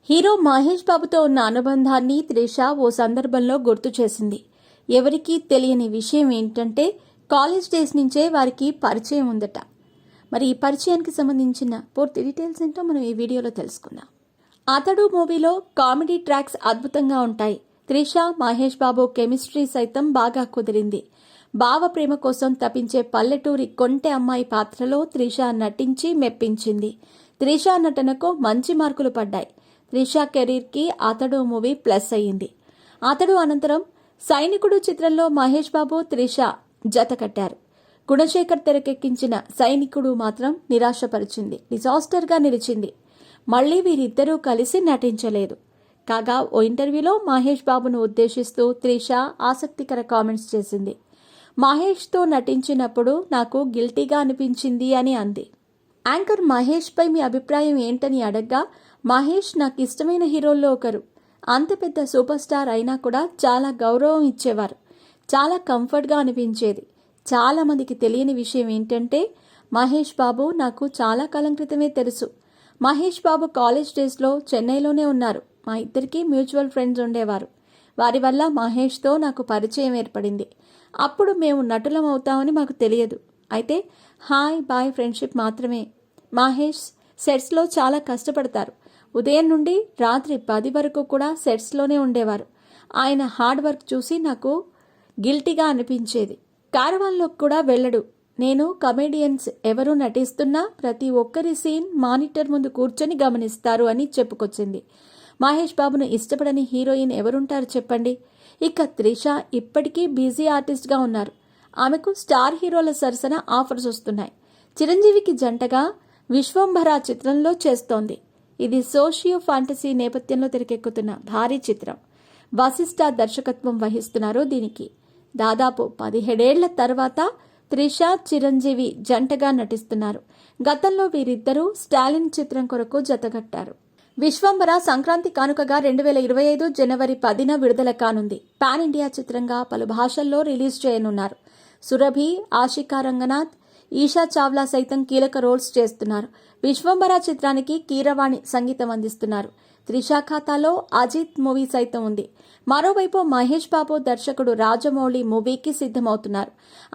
Hero Mahesh బాబుతో ఉన్న అనుబంధాన్ని త్రిష ఓ సందర్భంలో గుర్తు చేసింది. ఎవరికీ తెలియని విషయం ఏంటంటే కాలేజ్ డేస్ నుంచే వారికి పరిచయం ఉందట. మరి ఈ పరిచయానికి సంబంధించిన పూర్తి డీటెయిల్స్ ఏంటో మనం ఈ వీడియోలో తెలుసుకుందాం. అతడు మూవీలో కామెడీ ట్రాక్స్ అద్భుతంగా ఉంటాయి. త్రిష మహేష్ బాబు కెమిస్ట్రీ సైతం బాగా కుదిరింది. బావ ప్రేమ కోసం తపించే పల్లెటూరి కొంటె అమ్మాయి పాత్రలో త్రిష నటించి మెప్పించింది. త్రిష నటనకు మంచి మార్కులు పడ్డాయి. త్రిష కెరీర్కి అతడు మూవీ ప్లస్ అయ్యింది. అతడు అనంతరం సైనికుడు చిత్రంలో మహేష్ బాబు త్రిష జత కట్టారు. గుణశేఖర్ తెరకెక్కించిన సైనికుడు మాత్రం నిరాశపరిచింది, డిజాస్టర్గా నిలిచింది. మళ్లీ వీరిద్దరూ కలిసి నటించలేదు. కాగా ఓ ఇంటర్వ్యూలో మహేష్ బాబును ఉద్దేశిస్తూ త్రిష ఆసక్తికర కామెంట్స్ చేసింది. మహేష్తో నటించినప్పుడు నాకు గిల్టీగా అనిపించింది అని అంది. యాంకర్ మహేష్ పై మీ అభిప్రాయం ఏంటని అడగ్గా, మహేష్ నాకు ఇష్టమైన హీరోల్లో ఒకరు. అంత పెద్ద సూపర్ స్టార్ అయినా కూడా చాలా గౌరవం ఇచ్చేవారు. చాలా కంఫర్ట్గా అనిపించేది. చాలా మందికి తెలియని విషయం ఏంటంటే మహేష్ బాబు నాకు చాలా కాలం క్రితమే తెలుసు. మహేష్ బాబు కాలేజ్ డేస్లో చెన్నైలోనే ఉన్నారు. మా ఇద్దరికీ మ్యూచువల్ ఫ్రెండ్స్ ఉండేవారు. వారి వల్ల మహేష్తో నాకు పరిచయం ఏర్పడింది. అప్పుడు మేము నటులం అవుతామని మాకు తెలియదు. అయితే హాయ్ బాయ్ ఫ్రెండ్షిప్ మాత్రమే. మహేష్ సెట్స్లో చాలా కష్టపడతారు. ఉదయం నుండి రాత్రి 10 వరకు కూడా సెట్స్లోనే ఉండేవారు. ఆయన హార్డ్ వర్క్ చూసి నాకు గిల్టీగా అనిపించేది. కారవాన్లో కూడా వెళ్ళడు. నేను కమెడియన్స్ ఎవరు నటిస్తున్నా ప్రతి ఒక్కరి సీన్ మానిటర్ ముందు కూర్చొని గమనిస్తారు అని చెప్పుకొచ్చింది. మహేష్ బాబును ఇష్టపడని హీరోయిన్ ఎవరుంటారు చెప్పండి. ఇక త్రిష ఇప్పటికీ బిజీ ఆర్టిస్ట్గా ఉన్నారు. ఆమెకు స్టార్ హీరోల సరసన ఆఫర్స్ వస్తున్నాయి. చిరంజీవికి జంటగా విశ్వంభర చిత్రంలో చేస్తోంది. ఇది సోషియో ఫాంటసీ నేపథ్యంలో తెరకెక్కుతున్న భారీ చిత్రం. వశిష్ఠ దర్శకత్వం వహిస్తున్నారు. దీనికి దాదాపు 17 ఏళ్ల తర్వాత త్రిష చిరంజీవి జంటగా నటిస్తున్నారు. గతంలో వీరిద్దరూ స్టాలిన్ చిత్రం కొరకు జతగట్టారు. విశ్వంభర సంక్రాంతి కానుకగా 2025 జనవరి 10న విడుదల కానుంది. పాన్ ఇండియా చిత్రంగా పలు భాషల్లో రిలీజ్ చేయనున్నారు. సురభి, ఆషికా రంగనాథ్, ఈషా చావ్లా సైతం కీలక రోల్స్ చేస్తున్నారు. విశ్వంభర చిత్రానికి కీరవాణి సంగీతం అందిస్తున్నారు. త్రిష ఖాతాలో అజిత్ మూవీ సైతం ఉంది. మరోవైపు మహేష్ బాబు దర్శకుడు రాజమౌళి మూవీకి సిద్ధమవుతున్నారు.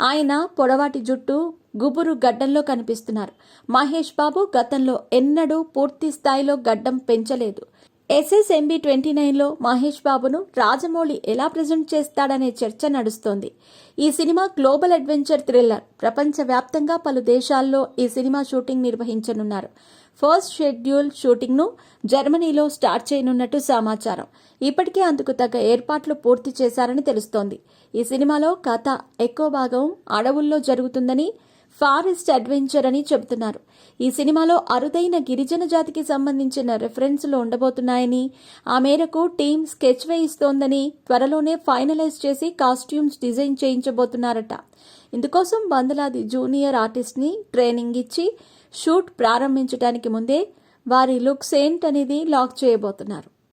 ఆయన పొడవాటి జుట్టు, గుబురు గడ్డంలో కనిపిస్తున్నారు. మహేష్ బాబు గతంలో ఎన్నడూ పూర్తి స్థాయిలో గడ్డం పెంచలేదు. SSMB 29లో మహేష్ బాబును రాజమౌళి ఎలా ప్రజెంట్ చేస్తాడనే చర్చ నడుస్తోంది. ఈ సినిమా గ్లోబల్ అడ్వెంచర్ థ్రిల్లర్. ప్రపంచవ్యాప్తంగా పలు దేశాల్లో ఈ సినిమా షూటింగ్ నిర్వహించనున్నారు. ఫస్ట్ షెడ్యూల్ షూటింగ్ను జర్మనీలో స్టార్ట్ చేయనున్నట్టు సమాచారం. ఇప్పటికే అందుకు తగ్గ ఏర్పాట్లు పూర్తి చేశారని తెలుస్తోంది. ఈ సినిమాలో కథ ఎక్కువ భాగం అడవుల్లో జరుగుతుందని, ఫారెస్ట్ అడ్వెంచర్ అని చెబుతున్నారు. ఈ సినిమాలో అరుదైన గిరిజన జాతికి సంబంధించిన రెఫరెన్స్లు ఉండబోతున్నాయని, ఆ మేరకు టీం స్కెచ్ వేయిస్తోందని, త్వరలోనే ఫైనలైజ్ చేసి కాస్ట్యూమ్స్ డిజైన్ చేయించబోతున్నారట. ఇందుకోసం వందలాది జూనియర్ ఆర్టిస్ట్ని ట్రైనింగ్ ఇచ్చి షూట్ ప్రారంభించడానికి ముందే వారి లుక్స్ ఏంటనేది లాక్ చేయబోతున్నారు.